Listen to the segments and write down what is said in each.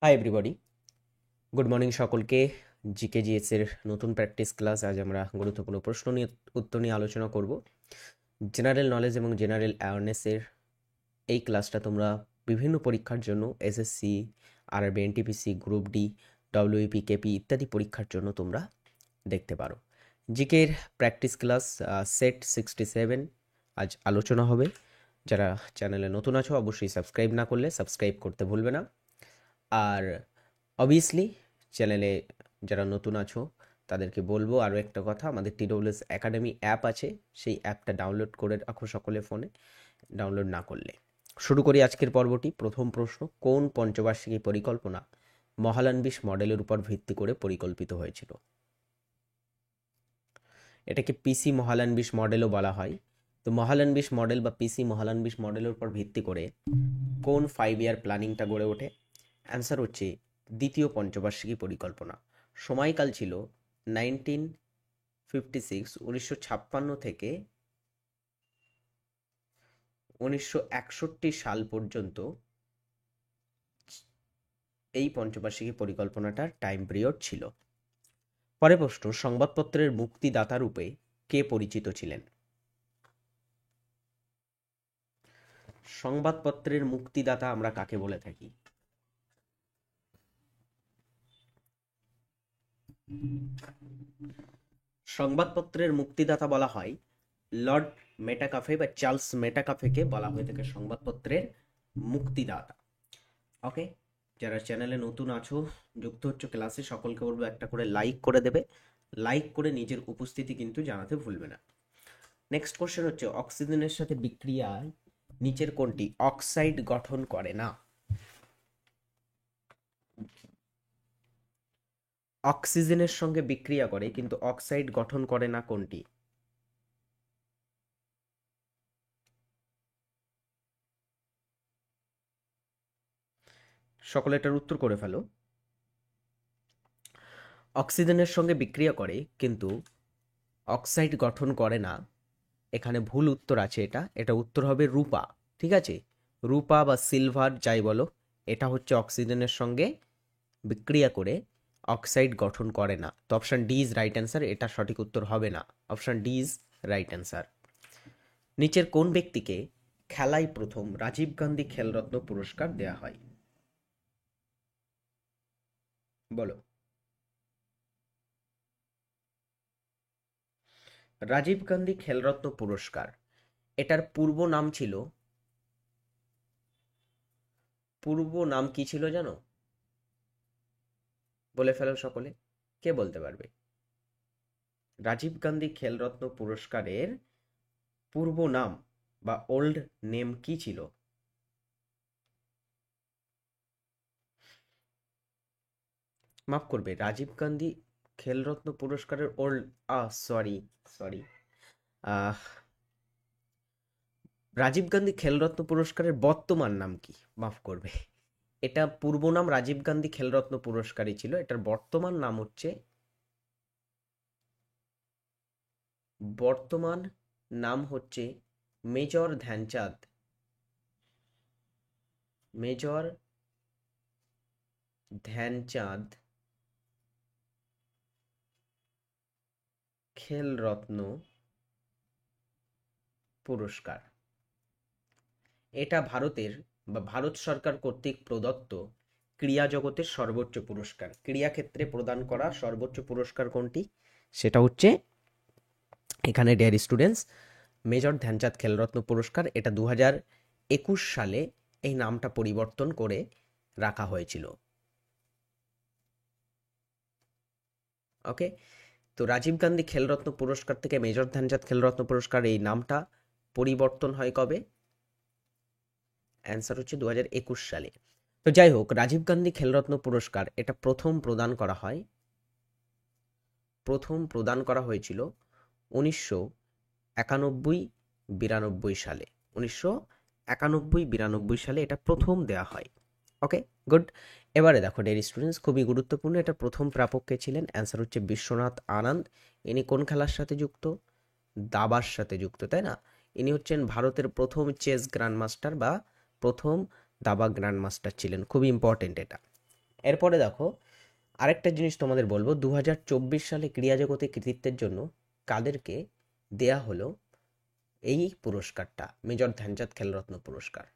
Hi everybody, good morning সকলকে। GK GS এর নতুন প্র্যাকটিস ক্লাস। আজ আমরা গুরুত্বপূর্ণ প্রশ্ন নিয়ে উত্তর নিয়ে আলোচনা করব। জেনারেল নলেজ এবং জেনারেল অ্যাওয়ারনেসের এই ক্লাসটা তোমরা বিভিন্ন পরীক্ষার জন্য SSC, RRB, NTPC, group D, WP, KP ইত্যাদি পরীক্ষার জন্য তোমরা দেখতে পারো। জিকের প্র্যাকটিস ক্লাস সেট 67 আজ আলোচনা হবে। যারা চ্যানেলে নতুন আছো অবশ্যই সাবস্ক্রাইব না করলে সাবস্ক্রাইব করতে ভুলবে না। আর অবভিয়াসলি চ্যানেলে যারা নতুন আছো তাদেরকে বলবো আরও একটা কথা, আমাদের টিডব্লিউএস একাডেমি অ্যাপ আছে, সেই অ্যাপটা ডাউনলোড করে রাখো সকলে ফোনে, ডাউনলোড না করলে। শুরু করি আজকের পর্বটি। প্রথম প্রশ্ন, কোন পঞ্চবার্ষিকী পরিকল্পনা মহালানবিশ মডেলের উপর ভিত্তি করে পরিকল্পিত হয়েছিল? এটাকে পিসি মহালানবিশ মডেলও বলা হয়। তো মহালানবিশ মডেল বা পিসি মহালানবিশ মডেলের উপর ভিত্তি করে কোন 5 ইয়ার প্ল্যানিংটা গড়ে ওঠে? অ্যান্সার হচ্ছে দ্বিতীয় পঞ্চবার্ষিকী পরিকল্পনা। সময়কাল ছিল 1956 থেকে 1961 সাল পর্যন্ত এই পঞ্চবার্ষিকী পরিকল্পনাটার টাইম পিরিয়ড ছিল। পরের প্রশ্ন, সংবাদপত্রের মুক্তিদাতা রূপে কে পরিচিত ছিলেন? সংবাদপত্রের মুক্তিদাতা আমরা কাকে বলে থাকি? সংবাদপত্রের মুক্তিদাতা বলা হয় লর্ড মেটাকাফে বা চার্লস মেটাকাফেকে বলা হয়ে থাকে সংবাদপত্রের মুক্তিদাতা। ওকে, যারা চ্যানেলে নতুন আছো, যুক্ত হচ্ছে ক্লাসে, সকলকে বলবো একটা করে লাইক করে দেবে। লাইক করে নিজের উপস্থিতি কিন্তু জানাতে ভুলবে না। নেক্সট কোশ্চেন হচ্ছে, অক্সিজেনের সাথে বিক্রিয়ায় নিচের কোনটি অক্সাইড গঠন করে না? অক্সিজেনের সঙ্গে বিক্রিয়া করে কিন্তু অক্সাইড গঠন করে না কোনটি? সকলে এটার উত্তর করে ফেলো। অক্সিজেনের সঙ্গে বিক্রিয়া করে কিন্তু অক্সাইড গঠন করে না, এখানে ভুল উত্তর আছে। এটা উত্তর হবে রূপা। ঠিক আছে, রূপা বা সিলভার যাই বলো, এটা হচ্ছে অক্সিজেনের সঙ্গে বিক্রিয়া করে অক্সাইড গঠন করে না। তো option D is right answer, এটা সঠিক উত্তর হবে না। Option D is right answer. নিচের কোন ব্যক্তিকে খেলায় প্রথম রাজীব গান্ধী খেলরত্ন পুরস্কার দেয়া হয়? বলো। রাজীব গান্ধী খেলরত্ন পুরস্কার, এটার পূর্ব নাম কি ছিল জানো? বলে ফেলো সকলে, কে বলতে পারবে? রাজীব গান্ধী খেলরত্ন পুরস্কারের পূর্ব নাম বা ওল্ড নেম কি ছিল? মাফ করবে, রাজীব গান্ধী খেলরত্ন পুরস্কারের old, sorry sorry, Rajiv Gandhi Khel Ratna পুরস্কারের বর্তমান নাম কি? মাফ করবে, এটা পূর্ব নাম রাজীব গান্ধী খেলরত্ন পুরস্কারই ছিল, এটার বর্তমান নাম হচ্ছে মেজর ধ্যানচাঁদ, মেজর ধ্যানচাঁদ খেলরত্ন পুরস্কার। এটা ভারতের বা ভারত সরকার কর্তৃক প্রদত্ত ক্রীড়া জগতের সর্বোচ্চ পুরস্কার। ক্রীড়া ক্ষেত্রে প্রদান করা সর্বোচ্চ পুরস্কার কোনটি? সেটা হচ্ছে এখানে dear students major Dhyan Chand Khel Ratna পুরস্কার। এটা 2021 সালে এই নামটা পরিবর্তন করে রাখা হয়েছিল। ওকে, তো রাজীব গান্ধী খেলরত্ন পুরস্কার থেকে মেজর ধ্যানচাঁদ খেলরত্ন পুরস্কার এই নামটা পরিবর্তন হয় কবে? অ্যান্সার হচ্ছে 2021 সালে। তো যাই হোক, রাজীব গান্ধী খেলরত্ন পুরস্কার এটা প্রথম প্রদান করা হয়েছিল 1991-92 সালে। 1991-92 সালে এটা প্রথম দেয়া হয়। ওকে, গুড। এবারে দেখো ডিয়ার স্টুডেন্টস, খুবই গুরুত্বপূর্ণ, এটা প্রথম প্রাপক কে ছিলেন? অ্যান্সার হচ্ছে বিশ্বনাথ আনন্দ। ইনি কোন খেলার সাথে যুক্ত? দাবার সাথে যুক্ত, তাই না? ইনি হচ্ছেন ভারতের প্রথম চেস গ্র্যান্ড মাস্টার বা প্রথম দাবা গ্র্যান্ড মাস্টার ছিলেন। খুবই ইম্পর্টেন্ট এটা। এরপরে দেখো আরেকটা জিনিস তোমাদের বলবো, 2024 সালে ক্রীড়া জগতে কৃতিত্বের জন্য কাদেরকে দেয়া হলো এই পুরস্কারটা, মেজর ধ্যানচাঁদ খেলরত্ন পুরস্কার।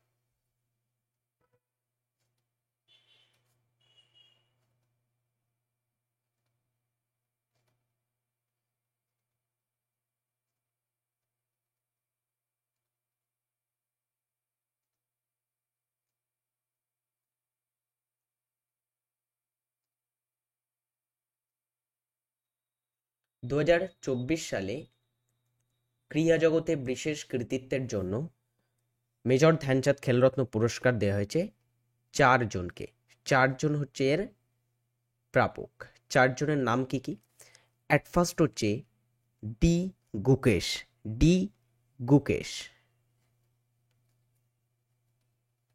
2024 সালে ক্রীড়া জগতে বিশেষ কৃতিত্বের জন্য মেজর ধ্যানচাঁদ খেলরত্ন পুরস্কার দেওয়া হয়েছে 4 জনকে। 4 জন হচ্ছে এর প্রাপক। 4 জনের নাম কি কি? অ্যাট ফার্স্ট হচ্ছে ডি গুকেশ। ডি গুকেশ।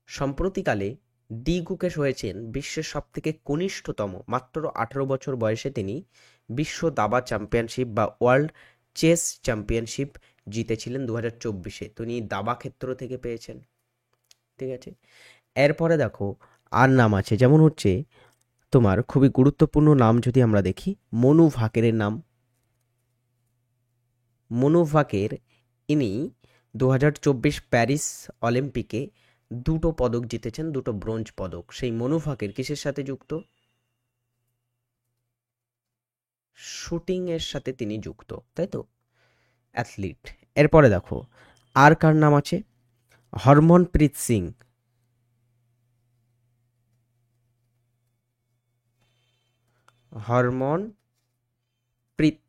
সম্প্রতিকালে ডি গুকেশ হয়েছেন বিশ্বের সবথেকে কনিষ্ঠতম, মাত্র 18 বছর বয়সে তিনি বিশ্ব দাবা চ্যাম্পিয়নশিপ বা ওয়ার্ল্ড চেস চ্যাম্পিয়নশিপ জিতেছিলেন 2024-এ। তিনি দাবা ক্ষেত্র থেকে পেয়েছেন। ঠিক আছে, এরপরে দেখো আর নাম আছে, যেমন হচ্ছে তোমার খুবই গুরুত্বপূর্ণ নাম যদি আমরা দেখি, মনু ভাকেরের নাম। মনু ভাকের, ইনি 2024 প্যারিস অলিম্পিকে 2টো পদক জিতেছেন, 2টো ব্রোঞ্জ পদক। সেই মনু ভাকের কিসের সাথে যুক্ত? শুটিং এর সাথে তিনি যুক্ত, তাই তো, অ্যাথলিট। এরপরে দেখো আর কার নাম আছে, হরমনপ্রীত সিং। হরমনপ্রীত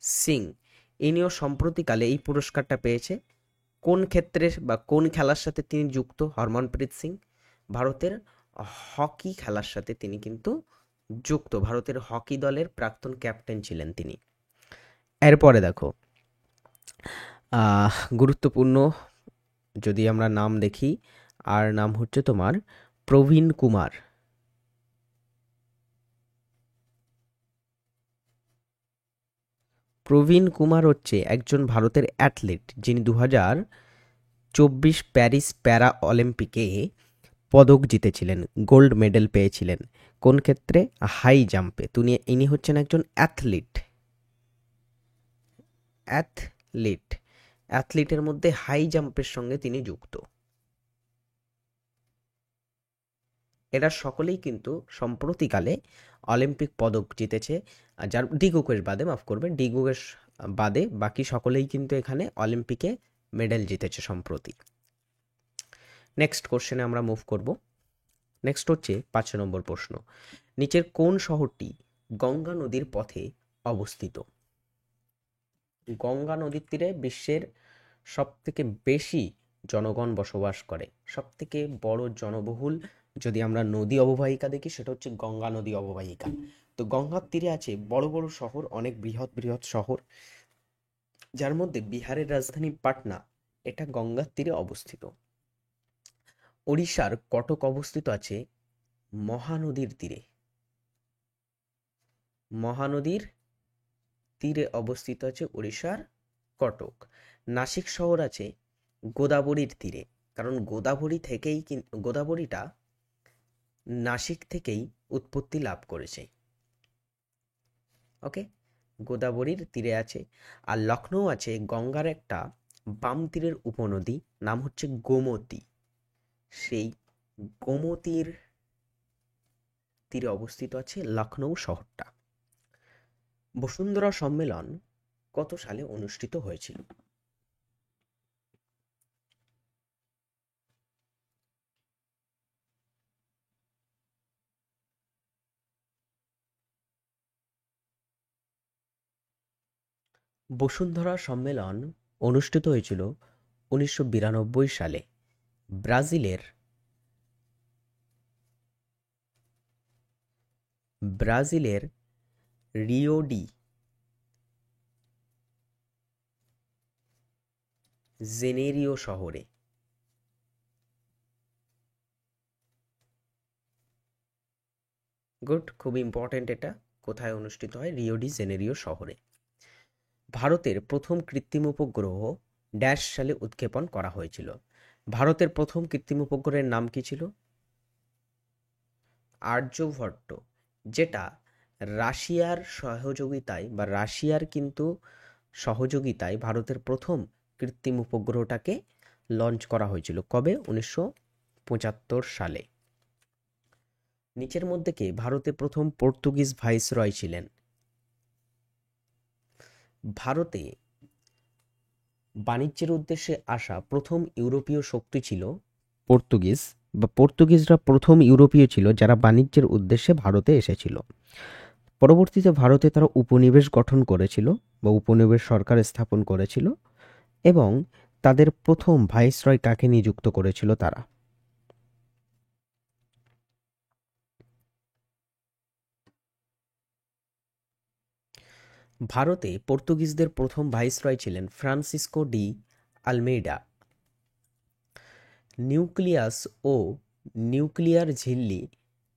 সিং, ইনিও সম্প্রতিকালে এই পুরস্কারটা পেয়েছে। কোন ক্ষেত্রে বা কোন খেলার সাথে তিনি যুক্ত? হরমনপ্রীত সিং ভারতের হকি খেলার সাথে তিনি কিন্তু যুক্ত। ভারতের হকি দলের প্রাক্তন ক্যাপ্টেন ছিলেন তিনি। এরপরে দেখো গুরুত্বপূর্ণ যদি আমরা নাম দেখি, আর নাম হচ্ছে তোমার প্রবীণ কুমার। প্রবীণ কুমার হচ্ছে একজন ভারতের অ্যাথলিট, যিনি 2024 প্যারিস প্যারা অলিম্পিকে পদক জিতেছিলেন, গোল্ড মেডেল পেয়েছিলেন। কোন ক্ষেত্রে? হাই জাম্পে। ইনি হচ্ছেন একজন অ্যাথলিট। অ্যাথলিট, অ্যাথলিটের মধ্যে হাই জাম্পের সঙ্গে তিনি যুক্ত। এরা সকলেই কিন্তু সম্প্রতিকালে অলিম্পিক পদক জিতেছে। যার ডি গুকেশ বাদে, মাফ করবে, ডি গুকেশ বাদে বাকি সকলেই কিন্তু এখানে অলিম্পিকে মেডেল জিতেছে সম্প্রতি। নেক্সট কোশ্চেনে আমরা মুভ করব। নেক্সট হচ্ছে 5 নম্বর প্রশ্ন, নিচের কোন শহরটি গঙ্গা নদীর পথে অবস্থিত? গঙ্গা নদীর তীরে বিশ্বের সবথেকে বেশি জনগণ বসবাস করে। সবথেকে বড় জনবহুল যদি আমরা নদী অববাহিকা দেখি, সেটা হচ্ছে গঙ্গা নদী অববাহিকা। তো গঙ্গার তীরে আছে বড় বড় শহর, অনেক বৃহৎ বৃহৎ শহর, যার মধ্যে বিহারের রাজধানী পাটনা, এটা গঙ্গার তীরে অবস্থিত। ওড়িশার কটক অবস্থিত আছে মহানদীর তীরে। মহানদীর তীরে অবস্থিত আছে ওড়িশার কটক। নাসিক শহর আছে গোদাবরীর তীরে, কারণ গোদাবরীটা নাসিক থেকেই উৎপত্তি লাভ করেছে। ওকে, গোদাবরীর তীরে আছে। আর লখনৌ আছে গঙ্গার একটা বাম তীরের উপনদী, নাম হচ্ছে গোমতী। সেই গোমতীর তীরে অবস্থিত আছে লখনৌ শহরটা। বসুন্ধরা সম্মেলন কত সালে অনুষ্ঠিত হয়েছিল? বসুন্ধরা সম্মেলন অনুষ্ঠিত হয়েছিল 1992 সালে ব্রাজিলের রিও ডি জেনেরিও শহরে। গুড, খুব ইম্পর্টেন্ট এটা। কোথায় অনুষ্ঠিত হয়? রিও ডি জেনেরিও শহরে। ভারতের প্রথম কৃত্রিম উপগ্রহ ড্যাশ সালে উৎক্ষেপণ করা হয়েছিল। ভারতের প্রথম কৃত্রিম উপগ্রহের নাম কি ছিল? আর্যভট্ট, যেটা রাশিয়ার সহযোগিতায় বা রাশিয়ার কিন্তু সহযোগিতায় ভারতের প্রথম কৃত্রিম উপগ্রহটাকে লঞ্চ করা হয়েছিল। কবে? 1975 সালে। নিচের মধ্যে কে ভারতে প্রথম পর্তুগিজ ভাইসরয় ছিলেন? ভারতে বাণিজ্যের উদ্দেশ্যে আসা প্রথম ইউরোপীয় শক্তি ছিল পর্তুগিজ, বা পর্তুগিজরা প্রথম ইউরোপীয় ছিল যারা বাণিজ্যের উদ্দেশ্যে ভারতে এসেছিল। পরবর্তীতে ভারতে তারা উপনিবেশ গঠন করেছিল বা উপনিবেশ সরকার স্থাপন করেছিল, এবং তাদের প্রথম ভাইসরয় কাকে নিযুক্ত করেছিল তারা? ভারতে পর্তুগিজদের প্রথম ভাইসরয় ছিলেন ফ্রান্সিসকো ডি আলমেইডা। নিউক্লিয়াস ও নিউক্লিয়ার ঝিল্লি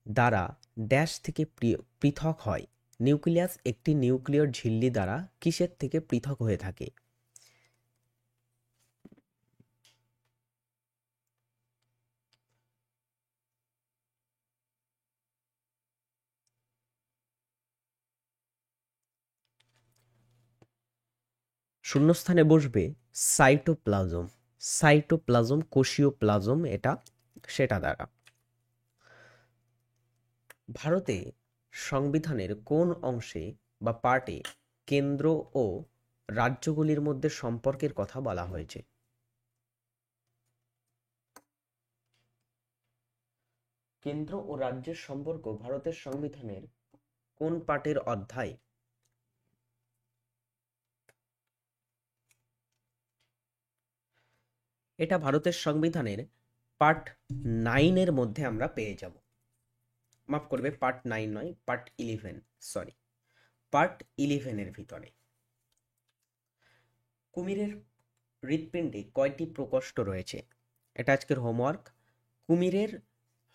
দ্বারা ড্যাশ থেকে পৃথক হয়। নিউক্লিয়াস একটি নিউক্লিয়ার ঝিল্লি দ্বারা কিসের থেকে পৃথক হয়ে থাকে? শূন্যস্থানে বসবে সাইটোপ্লাজম। সাইটোপ্লাজম, কোষীয় প্লাজম, এটা সেটা দ্বারা। ভারতে সংবিধানের কোন অংশে বা পার্টে কেন্দ্র ও রাজ্যগুলির মধ্যে সম্পর্কের কথা বলা হয়েছে? কেন্দ্র ও রাজ্যের সম্পর্ক ভারতের সংবিধানের কোন পার্টের অধ্যায়? এটা ভারতের সংবিধানের পার্ট 9 মধ্যে আমরা পেয়ে যাব। মাফ করবে, পার্ট 9 নয়, পার্ট 11, সরি, পার্ট 11 ভিতরে। কুমিরের হৃৎপিণ্ডে কয়টি প্রকোষ্ঠ রয়েছে? এটা আজকের হোমওয়ার্ক। কুমিরের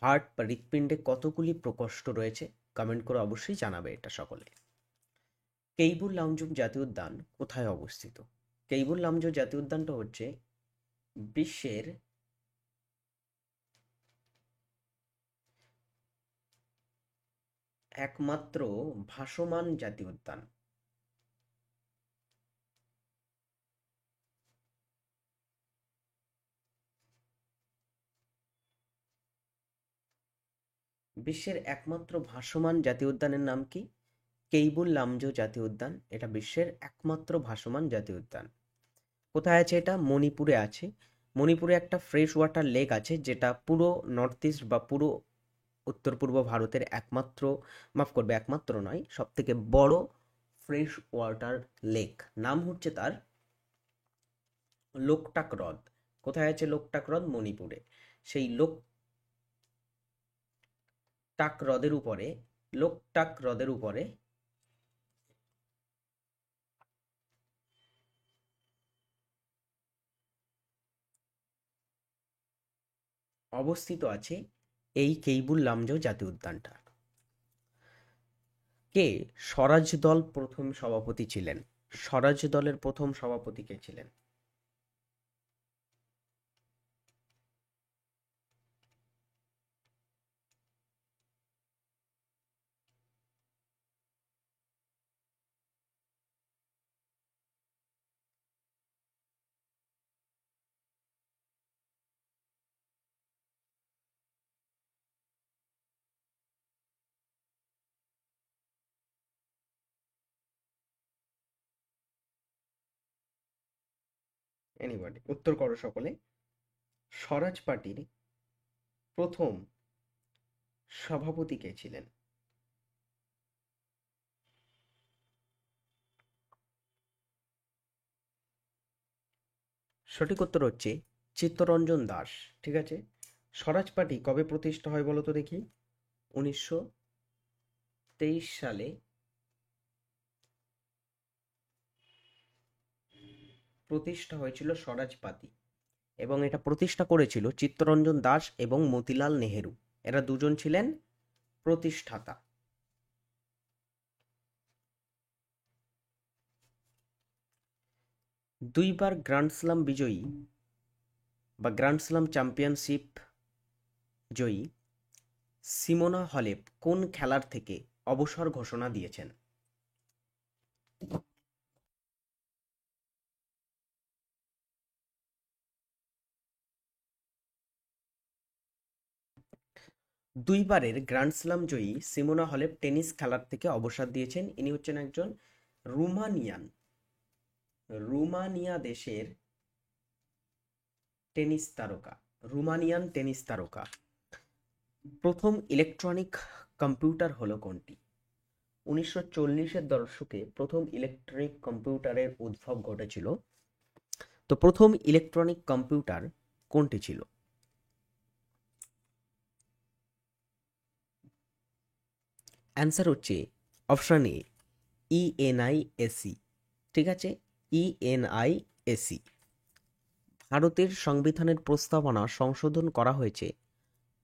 হার্ট বা হৃৎপিণ্ডে কতগুলি প্রকোষ্ঠ রয়েছে? কমেন্ট করে অবশ্যই জানাবে এটা সকলে। কেইবুল লামজুম জাতীয় উদ্যান কোথায় অবস্থিত? কেইবুল লামজুম জাতীয় উদ্যানটা হচ্ছে বিশ্বের একমাত্র ভাসমান জাতীয় উদ্যান। বিশ্বের একমাত্র ভাসমান জাতীয় উদ্যানের নাম কি? কেইবুল লামজো জাতীয় উদ্যান। এটা বিশ্বের একমাত্র ভাসমান জাতীয় উদ্যান। কোথায় আছে এটা? মণিপুরে আছে। মণিপুরে একটা ফ্রেশ ওয়াটার লেক আছে, যেটা পুরো নর্থ ইস্ট বা পুরো উত্তর পূর্ব ভারতের একমাত্র, মাফ করবে, একমাত্র নয়, সব থেকে বড় ফ্রেশ ওয়াটার লেক। নাম হচ্ছে তার লোকটাক হ্রদ। কোথায় আছে লোকটাক হ্রদ? মণিপুরে। সেই লোকটাক হ্রদের উপরে অবস্থিত আছে এই কেইবুল লামজো জাতীয় উদ্যানটা। কে স্বরাজ দল প্রথম সভাপতি ছিলেন? স্বরাজ দলের প্রথম সভাপতি কে ছিলেন? এনিবডি উত্তর করো সকলে। স্বরাজ পার্টির প্রথম সভাপতি কে ছিলেন? সঠিক উত্তর হচ্ছে চিত্তরঞ্জন দাস। ঠিক আছে। স্বরাজ পার্টি কবে প্রতিষ্ঠা হয় বলো তো দেখি? 1923 সালে প্রতিষ্ঠা হয়েছিল স্বরাজ পার্টি, এবং এটা প্রতিষ্ঠা করেছিল চিত্তরঞ্জন দাস এবং মতিলাল নেহেরু। এরা দুজন ছিলেন প্রতিষ্ঠাতা। দুইবার গ্র্যান্ড স্লাম বিজয়ী বা গ্র্যান্ড স্লাম চ্যাম্পিয়নশিপ জয়ী সিমোনা হলেপ কোন খেলার থেকে অবসর ঘোষণা দিয়েছেন? দুইবারের গ্র্যান্ড স্লাম জয়ী সিমোনা হলেপ টেনিস খেলার থেকে অবসর দিয়েছেন। ইনি হচ্ছেন একজন রুমানিয়ান, রুমানিয়া দেশের টেনিস তারকা, রুমানিয়ান টেনিস তারকা। প্রথম ইলেকট্রনিক কম্পিউটার হলো কোনটি? 1940-এর দশকে প্রথম ইলেকট্রনিক কম্পিউটারের উদ্ভব ঘটেছিল। তো প্রথম ইলেকট্রনিক কম্পিউটার কোনটি ছিল? অ্যান্সার হচ্ছে অপশন এ, ইএনআইএসি। ঠিক আছে, ইএনআইএসি। ভারতের সংবিধানের প্রস্তাবনা সংশোধন করা হয়েছে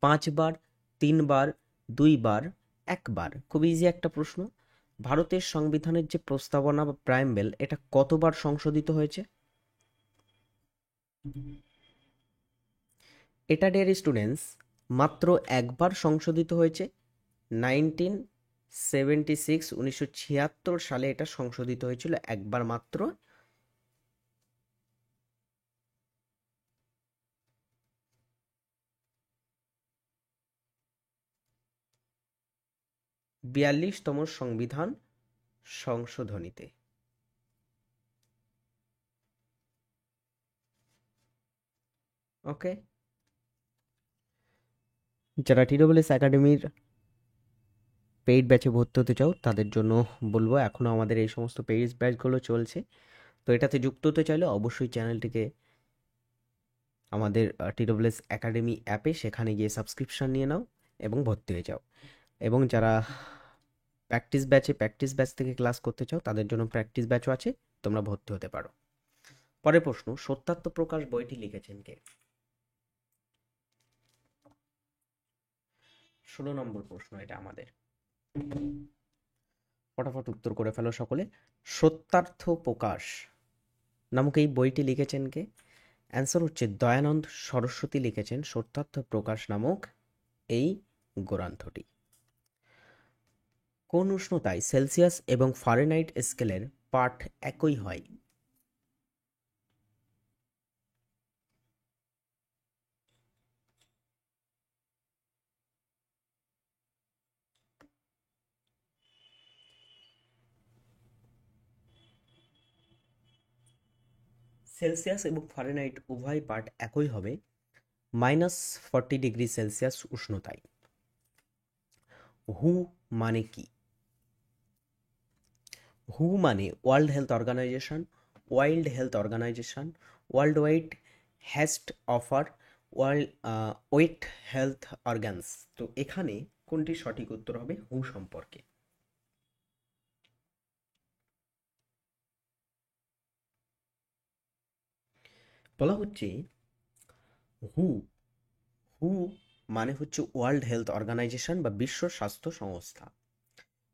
5 বার, 3 বার, 2 বার, 1 বার। খুব ইজি একটা প্রশ্ন। ভারতের সংবিধানের যে প্রস্তাবনা বা প্রাইম্বেল, এটা কতবার সংশোধিত হয়েছে? এটা ডিয়ার স্টুডেন্টস মাত্র একবার সংশোধিত হয়েছে। 1976 সালে এটা সংশোধিত হয়েছিল একবার মাত্র। বিয়াল্লিশতম সংবিধান সংশোধনীতে। ওকে, যারা TSS একাডেমির পেইড ব্যাচে ভর্তি হতে চাও তাদের জন্য বলবো, এখনও আমাদের এই সমস্ত পেইড ব্যাচগুলো চলছে। তো এটাতে যুক্ত হতে চাইলে অবশ্যই চ্যানেলটিকে আমাদের TSS একাডেমি অ্যাপে সেখানে গিয়ে সাবস্ক্রিপশন নিয়ে নাও এবং ভর্তি হয়ে যাও। এবং যারা প্র্যাকটিস ব্যাচ থেকে ক্লাস করতে চাও তাদের জন্য প্র্যাকটিস ব্যাচও আছে, তোমরা ভর্তি হতে পারো। পরের প্রশ্ন, সত্যাত্ম প্রকাশ বইটি লিখেছেন কে? 16 নম্বর প্রশ্ন এটা আমাদের। ফটাফট উত্তর করে ফেলো সকলে। সত্যার্থ প্রকাশ নামক এই বইটি লিখেছেন কে? অ্যান্সার হচ্ছে দয়ানন্দ সরস্বতী লিখেছেন সত্যার্থ প্রকাশ নামক এই গ্রন্থটি। কোন উষ্ণতায় সেলসিয়াস এবং ফারেনহাইট স্কেলের পাঠ একই হয়? সেলসিয়াস এবং ফারেনহাইট উভয় পাঠ একই হবে -40 ডিগ্রি সেলসিয়াস উষ্ণতায়। হু মানে কি? হু মানে world health organization, world wide health offer, wait health organs. তো এখানে কোনটি সঠিক উত্তর হবে হু সম্পর্কে? বলা হচ্ছে হু, হু মানে হচ্ছে ওয়ার্ল্ড হেলথ অর্গানাইজেশন বা বিশ্ব স্বাস্থ্য সংস্থা।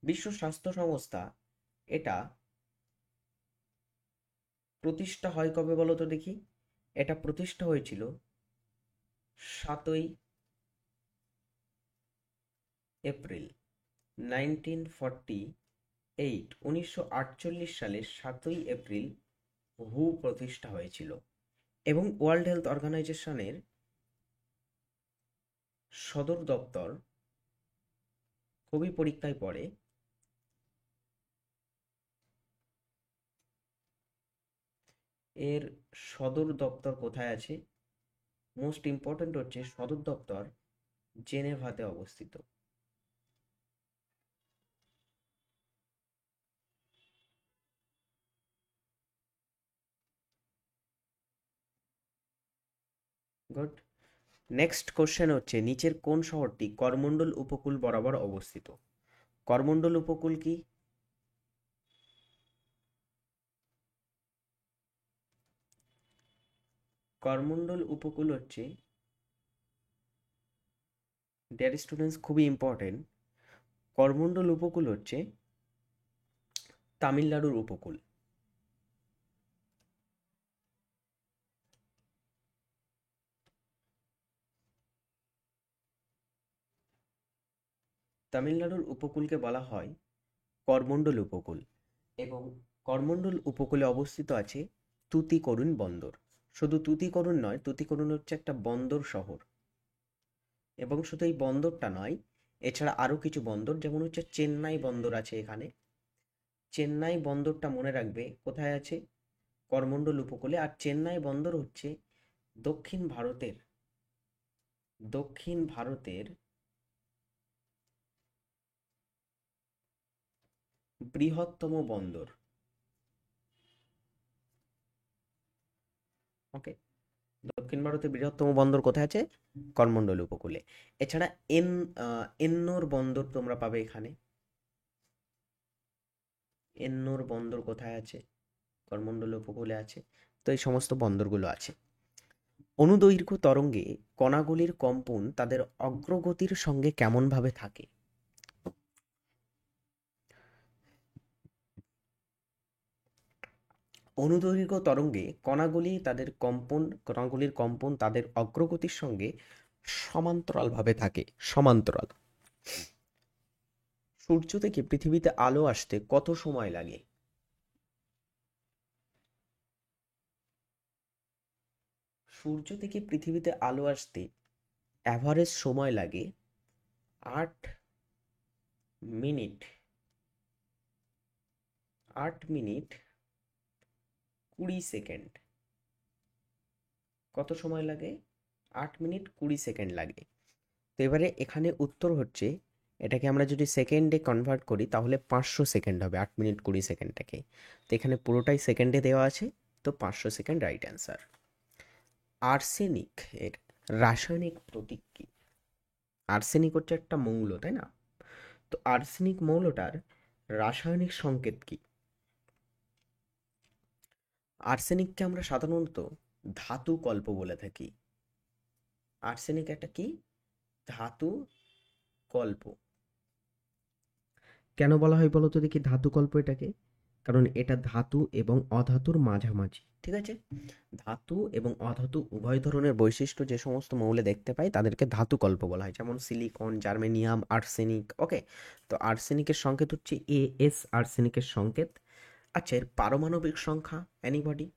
বিশ্ব স্বাস্থ্য সংস্থা এটা প্রতিষ্ঠা হয় কবে বলো তো দেখি? এটা প্রতিষ্ঠা হয়েছিল 7 এপ্রিল 1948। 1948 সালের 7 এপ্রিল হু প্রতিষ্ঠা হয়েছিল। এবং ওয়ার্ল্ড হেলথ অর্গানাইজেশনের সদর দপ্তর খুবই পরীক্ষায় পড়ে এর সদর দপ্তর কোথায় আছে? মোস্ট ইম্পর্ট্যান্ট হচ্ছে সদর দপ্তর জেনেভাতে অবস্থিত। গুড। নেক্সট কোশ্চেন হচ্ছে নিচের কোন শহরটি করমণ্ডল উপকূল বরাবর অবস্থিত? করমণ্ডল উপকূল কি? করমণ্ডল উপকূল হচ্ছে ডিয়ার স্টুডেন্টস খুবই ইম্পর্টেন্ট। করমণ্ডল উপকূল হচ্ছে তামিলনাড়ুর উপকূল। তামিলনাড়ুর উপকূলকে বলা হয় করমণ্ডল উপকূল এবং করমণ্ডল উপকূলে অবস্থিত আছে তুতিকোরিন বন্দর। শুধু তুতিকোরিন নয়, তুতিকোরিন হচ্ছে একটা বন্দর শহর এবং শুধু এই বন্দরটা নয়, এছাড়া আরও কিছু বন্দর, যেমন হচ্ছে চেন্নাই বন্দর আছে এখানে। চেন্নাই বন্দরটা মনে রাখবে কোথায় আছে? করমণ্ডল উপকূলে। আর চেন্নাই বন্দর হচ্ছে দক্ষিণ ভারতের বৃহত্তম বন্দর। ওকে, দক্ষিণ ভারতের বৃহত্তম বন্দর কোথায় আছে? করমণ্ডল উপকূলে। এছাড়া এন্নোর বন্দর তোমরা পাবে এখানে। এন্নোর বন্দর কোথায় আছে? করমণ্ডল উপকূলে আছে। তো এই সমস্ত বন্দরগুলো আছে। অনুদৈর্ঘ্য তরঙ্গে কণাগুলির কম্পন তাদের অগ্রগতির সঙ্গে কেমনভাবে থাকে? অনুদৈর্ঘ্য তরঙ্গে কণাগুলির কম্পন তাদের অগ্রগতির সঙ্গে সমান্তরালভাবে থাকে। সমান্তরাল। সূর্য থেকে পৃথিবীতে আলো আসতে কত সময় লাগে? সূর্য থেকে পৃথিবীতে আলো আসতে অ্যাভারেজ সময় লাগে 8 মিনিট 20 সেকেন্ড। কত সময় লাগে? 8 মিনিট 20 সেকেন্ড লাগে। তো এবারে এখানে উত্তর হচ্ছে, এটাকে আমরা যদি সেকেন্ডে কনভার্ট করি তাহলে 500 সেকেন্ড হবে 8 মিনিট 20 সেকেন্ডটাকে। তো এখানে পুরোটাই সেকেন্ডে দেওয়া আছে, তো 500 সেকেন্ড রাইট অ্যান্সার। আর্সেনিক এর রাসায়নিক প্রতীক কি? আর্সেনিক হচ্ছে একটা মৌল, তাই না? তো আর্সেনিক মৌলটার রাসায়নিক সংকেত কি? আর্সেনিককে আমরা সাধারণত ধাতু কল্প বলে থাকি। আর্সেনিক একটা কি? ধাতু কল্প। কেন বলা হয় বলো তো দেখি ধাতু কল্প এটাকে? কারণ এটা ধাতু এবং অধাতুর মাঝামাঝি, ঠিক আছে? ধাতু এবং অধাতু উভয় ধরনের বৈশিষ্ট্য যে সমস্ত মৌলে দেখতে পাই তাদেরকে ধাতু কল্প বলা হয়, যেমন সিলিকন, জার্মেনিয়াম, আর্সেনিক। ওকে, তো আর্সেনিকের সংকেত হচ্ছে এস। আর্সেনিকের সংকেত। আচ্ছা, এর পারমাণবিক সংখ্যা এনিবডি?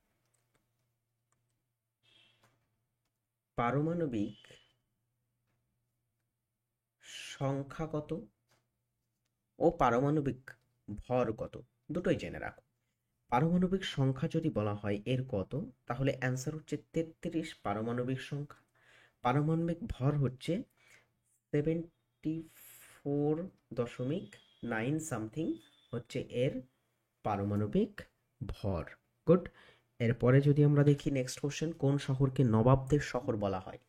পারমাণবিক সংখ্যা কত ও পারমাণবিক ভর কত, দুটোই জেনে রাখো। পারমাণবিক সংখ্যা যদি বলা হয় এর কত, তাহলে অ্যান্সার হচ্ছে 33 পারমাণবিক সংখ্যা। পারমাণবিক ভর হচ্ছে 74.9 সামথিং হচ্ছে এর পারমাণবিক ভর। গুড। এরপরে যদি আমরা দেখি নেক্সট কোশ্চেন, কোন শহরকে নবাবদের শহর বলা হয়?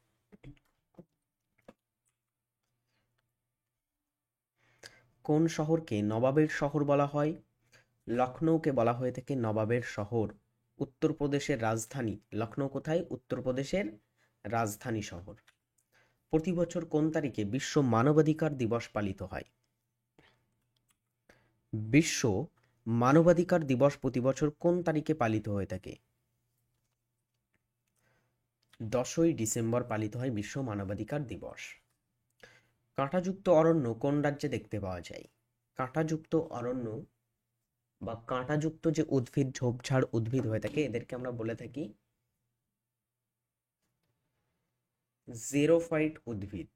কোন শহরকে নবাবের শহর বলা হয়? লখনৌকে বলা হয়ে থাকে নবাবের শহর। উত্তরপ্রদেশের রাজধানী লখনৌ কোথায়? উত্তরপ্রদেশের রাজধানী শহর। প্রতি বছর কোন তারিখে বিশ্ব মানবাধিকার দিবস পালিত হয়? বিশ্ব মানবাধিকার দিবস প্রতি বছর কোন তারিখে পালিত হয়ে থাকে? 10ই ডিসেম্বর পালিত হয় বিশ্ব মানবাধিকার দিবস। কাঁটাযুক্ত অরণ্য কোন রাজ্যে দেখতে পাওয়া যায়? কাঁটাযুক্ত অরণ্য বা কাঁটাযুক্ত যে উদ্ভিদ, ঝোপঝাড় উদ্ভিদ হয়ে থাকে, এদেরকে আমরা বলে থাকি জেরোফাইট উদ্ভিদ।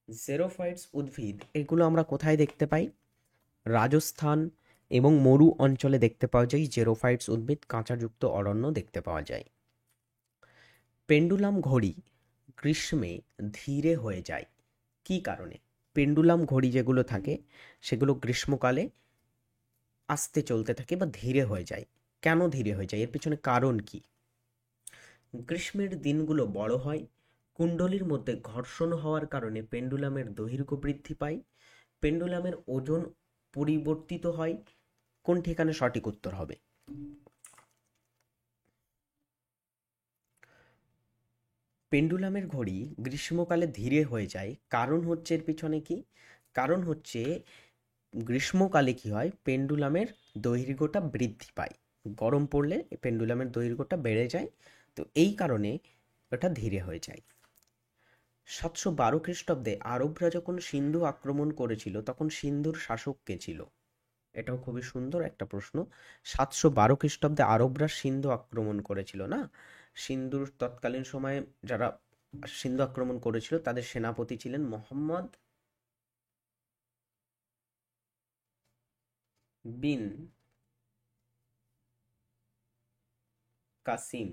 জেরোফাইটস উদ্ভিদ এগুলো আমরা কোথায় দেখতে পাই? রাজস্থান এবং মরু অঞ্চলে দেখতে পাওয়া যায় জেরোফাইটস উদ্ভিদ। কাঁটাযুক্ত অরণ্য দেখতে পাওয়া যায়। পেন্ডুলাম ঘড়ি গ্রীষ্মে ধীরে হয়ে যায় কি কারণে? পেন্ডুলাম ঘড়ি যেগুলো থাকে সেগুলো গ্রীষ্মকালে আস্তে চলতে থাকে বা ধীরে হয়ে যায়। কেন ধীরে হয়ে যায়? এর পিছনে কারণ কি? গ্রীষ্মের দিনগুলো বড় হয়, কুণ্ডলীর মধ্যে ঘর্ষণ হওয়ার কারণে পেন্ডুলামের দৈর্ঘ্য বৃদ্ধি পায়, পেন্ডুলামের ওজন পরিবর্তিত হয়। কোন ঠিকানে সঠিক উত্তর হবে? পেন্ডুলামের ঘড়ি গ্রীষ্মকালে ধীরে হয়ে যায়, কারণ হচ্ছে এর পিছনে কি? কারণ হচ্ছে গ্রীষ্মকালে কি হয়, পেন্ডুলামের দৈর্ঘ্যটা বৃদ্ধি পায়। গরম পড়লে পেন্ডুলামের দৈর্ঘ্যটা বেড়ে যায়, তো এই কারণে ওটা ধীরে হয়ে যায়। 712 খ্রিস্টাব্দে আরবরা যখন সিন্ধু আক্রমণ করেছিল তখন সিন্ধুর শাসক কে ছিল? এটাও খুবই সুন্দর একটা প্রশ্ন। 712 খ্রিস্টাব্দে আরবরা সিন্ধু আক্রমণ করেছিল না, সিন্ধুর তৎকালীন সময়ে যারা সিন্ধু আক্রমণ করেছিল তাদের সেনাপতি ছিলেন মোহাম্মদ বিন কাসিম।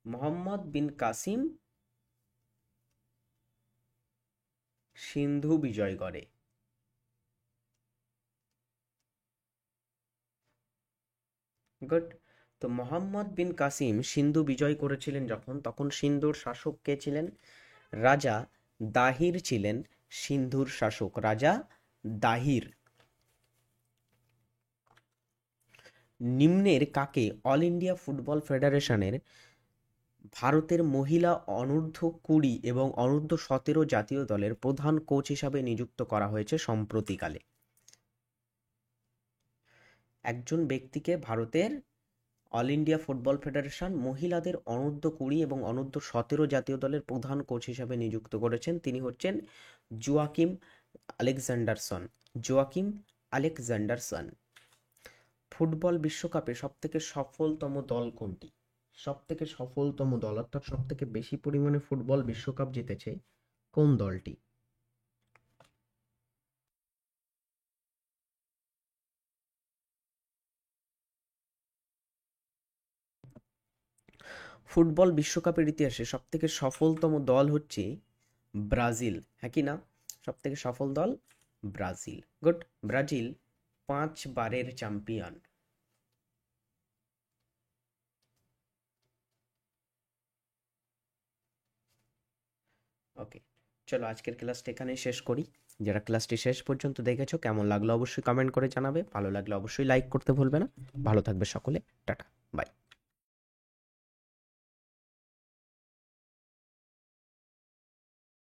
মোহাম্মদ বিন কাসিম সিন্ধু বিজয় করে। গুড। তো মোহাম্মদ বিন কাসিম সিন্ধু বিজয় করেছিলেন যখন, তখন সিন্ধুর শাসক কে ছিলেন? রাজা দাহির ছিলেন সিন্ধুর শাসক, রাজা দাহির। নিম্নের কাকে অল ইন্ডিয়া ফুটবল ফেডারেশনের ভারতের মহিলা অনূর্ধ্ব-20 এবং অনূর্ধ্ব-17 জাতীয় দলের প্রধান কোচ হিসাবে নিযুক্ত করা হয়েছে সম্প্রতিকালে? একজন ব্যক্তিকে ভারতের অল ইন্ডিয়া ফুটবল ফেডারেশন মহিলাদের অনূর্ধ্ব-20 এবং অনূর্ধ্ব-17 জাতীয় দলের প্রধান কোচ হিসাবে নিযুক্ত করেছেন। তিনি হচ্ছেন জোয়াকিম আলেকজান্ডারসন। জোয়াকিম আলেকজান্ডারসন। ফুটবল বিশ্বকাপে সবথেকে সফলতম দল কোনটি? সবথেকে সফলতম দল অর্থাৎ সবথেকে বেশি পরিমাণে ফুটবল বিশ্বকাপ জিতেছে কোন দলটি? ফুটবল বিশ্বকাপের ইতিহাসে সবথেকে সফলতম দল হচ্ছে ব্রাজিল, হ্যাঁ কি না? সবথেকে সফল দল ব্রাজিল। গুড। ব্রাজিল 5 বারের চ্যাম্পিয়ন। ওকে, চলো আজকের ক্লাসটা এখানেই শেষ করি। যারা ক্লাসটি শেষ পর্যন্ত দেখেছো, কেমন লাগলো অবশ্যই কমেন্ট করে জানাবে, ভালো লাগলে অবশ্যই লাইক করতে ভুলবে না। ভালো থাকবে সকলে, টাটা, বাই।